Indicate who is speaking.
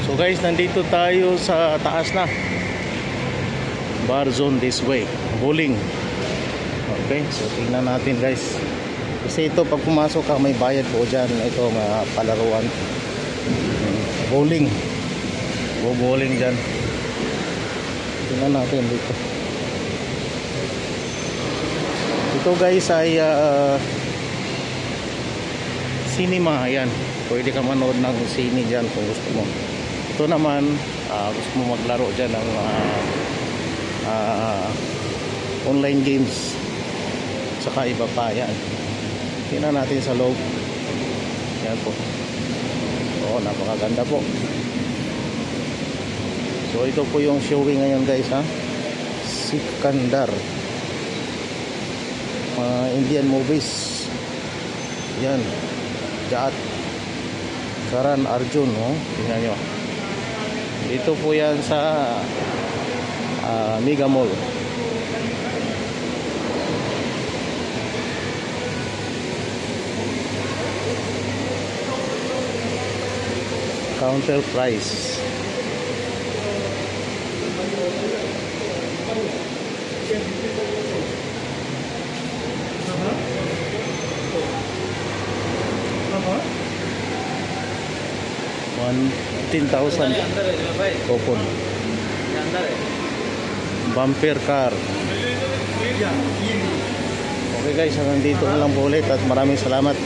Speaker 1: So guys, nandito tayo sa taas na. Bar zone this way. Bowling. Okay, so tingnan natin guys. Kasi ito pag pumasok ka may bayad po dyan. Ito mga palaruan. Bowling. Bowling dyan. Tingnan natin dito. Ito guys ay cinema. Ayan. Pwede ka manood ng sine dyan kung gusto mo. Ito naman gusto mo maglaro dyan ng online games. Saka iba pa. Yan. Tingnan natin sa loob. Yan po. Oo, napakaganda po. So ito po yung showing ngayon guys ha. Sikandar. Indian movies. Yan. Jaat. Karan Arjun. Oh. Tingnan nyo. Ito po yan sa Mega Mall. Counter price. $10,000 coupon. Bumper car. Okay guys, hanggang dito na lang po ulit at maraming salamat.